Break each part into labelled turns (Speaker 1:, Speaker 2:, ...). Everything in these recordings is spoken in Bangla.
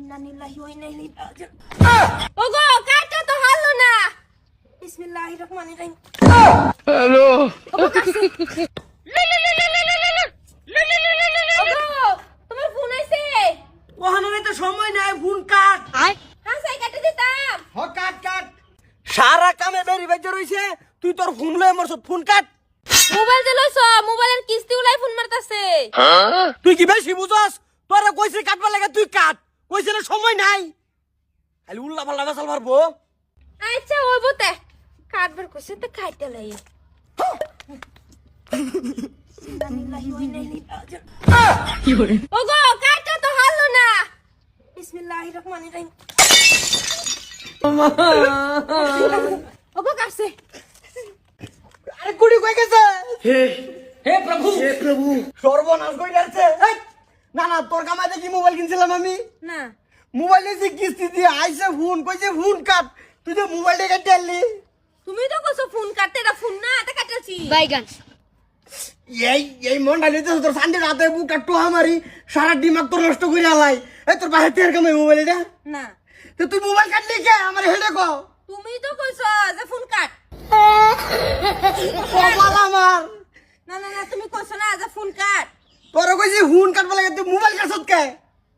Speaker 1: ইন্নালিল্লাহি ওয়া ইন্না ইলাইহি রাজিউন। ওগো কাটটা তো হারলো না। বিসমিল্লাহির রহমানির রহিম।
Speaker 2: হ্যালো
Speaker 1: ওগো কাটছে। ওগো তোমার ফোন আইছে।
Speaker 3: ওহানে তো সময় নাই, ফোন কাট।
Speaker 1: হ্যাঁ সাই কাটে দিতাম।
Speaker 3: হ কাট কাট। সারা কামে বেরি বেজে রইছে, তুই তোর ফোন লয়ে মরছ, ফোন কাট।
Speaker 1: মোবাইল দিলছ, মোবাইলের কিস্তি উলাই ফোন মারতাছে।
Speaker 3: তুই কি বেশি বুঝছস? তোরা কইছে কাটবা লাগে, তুই কাট। কইছে না সময় নাই, খালি উল্লা পাল্লা বেসাল মারবো।
Speaker 1: আচ্ছা ওই বতে কাটবার কইছে তো কাটতে লাই। ইন্নালিল্লাহি ওয়া ইন্না ইলাইহি রাজিউন।
Speaker 2: কি করে
Speaker 1: ওগো কাটটা তো হারলো না। বিসমিল্লাহির রহমানির রহিম। ওগো কাটছে।
Speaker 3: আরে কুড়ি কই গেছে?
Speaker 2: হে হে প্রভু
Speaker 3: সর্বনাশ কই যাচ্ছে। এই, না না, তোর কামাই দেখি মোবাইল কিনছিলাম আমি।
Speaker 1: না
Speaker 3: মোবাইলে যে কিস্তি দিয়ে আইছে ফোন, কইছে ফোন কাট। তুই যে মোবাইলটা কেটে আনলি।
Speaker 1: তুমি তো কইছো ফোন কাটতে, এটা ফোন না, এটা কাটাছি।
Speaker 4: বাইগান
Speaker 3: এই মনটা নিতে তোর সানডে রাতে বুকটা টোহা মারি, সারা দিমাগ তোর নষ্ট করে আলাই। এই তোর বাহির থেকে কামাই মোবাইল এটা।
Speaker 1: না
Speaker 3: তো তুই মোবাইল কাটলি কে? আমার হেডে কো।
Speaker 1: তুমি তো কইছো যে ফোন কাট।
Speaker 3: কপাল আমার।
Speaker 1: না না না তুমি কইছো না যে ফোন কাট।
Speaker 3: তোর কইছি ফোন কাটবা লাগে, তুই মোবাইল কাটছত কে?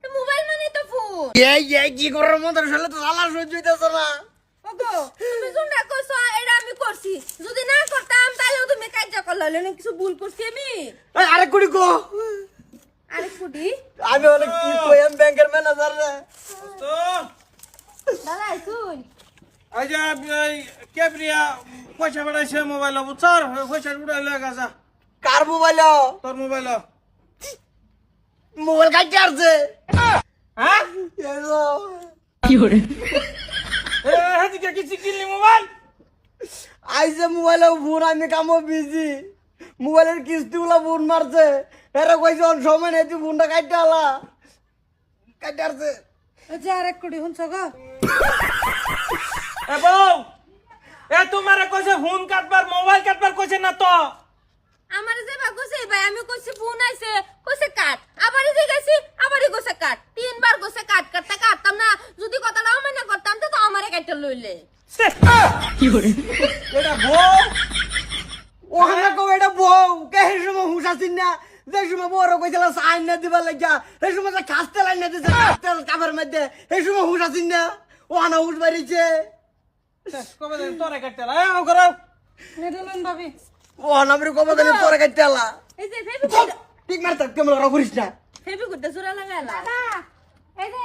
Speaker 1: তো মোবাইল মানে তো ফোন।
Speaker 3: এই কি করার মতো শালা তো শালা সহ্য হইতাছ না।
Speaker 1: ওগো তুমি যোনটা কইছো এটা আমি করছি, যদি না করতাম তাহলেও তুমি কাজটা করলে না, কিছু ভুল করছি আমি।
Speaker 3: এই আরে কুড়ি কো।
Speaker 1: আরে কুডি
Speaker 3: আমি অনেক কি কইম, ব্যাংকের ম্যানেজার রে।
Speaker 5: তো
Speaker 1: দাদা শুন।
Speaker 5: আজ কে প্রিয়া পয়সা পাঠাইছে মোবাইল বুঝছর, পয়সা উড়াই লয়ে গেছে
Speaker 3: কার মোবাইল?
Speaker 5: তোর মোবাইল।
Speaker 3: মোবাইল কাটতে আসছে।
Speaker 5: হ্যাঁ
Speaker 2: কি করে
Speaker 5: এদিকে কিছু কিনলি মোবাইল?
Speaker 3: আইছে মোবাইলে ফোন, আমি কামো বিজি। মোবাইলের কিস্তি গুলা ফোন মারছে। এরা কইছে অন সময় নেই, তুই ফোনটা কাটতে আলা। কাটতে আসছে।
Speaker 1: যে আরেক কুডি শুনছ গো।
Speaker 5: এ বউ, এ তোমারে কইছে ফোন কাটবার মোবাইল কাটবার কইছে না তো?
Speaker 1: আমার যে বা কইছে ভাই, আমি কইছি ফোন আইছে, কইছে কাট। আবারই যে গেছি, আবারই কইছে কাট। তিনবার কইছে কাট, কাটতে কাটতাম না। যদি কথাটা মানে করতাম তো আমারে কাটতে লইলে।
Speaker 2: কি করে
Speaker 5: এটা বউ
Speaker 3: ওখানে কো এটা বউ কে? সেই সময় হুশ আসিন না? যে সময় বড় কইছিল সাইন না দিবা লাগিয়া, সেই সময় যে খাস্তে লাইন না দিছে তেল কাপড় মধ্যে, সেই সময় হুশ আসিন না? ওখানে হুশ বাড়িছে।
Speaker 5: কবে দিন তোরে কাটতে লা এ করো
Speaker 1: নেদুলন ভাবি।
Speaker 3: ওখানে আমি কবে দিন তোরে কাটতে আলা।
Speaker 1: এই যে ফেবি
Speaker 3: ঠিক মারতে কেমন করিস না।
Speaker 1: ফেবি গুড্ডা জোড়া লাগালা। দাদা এই যে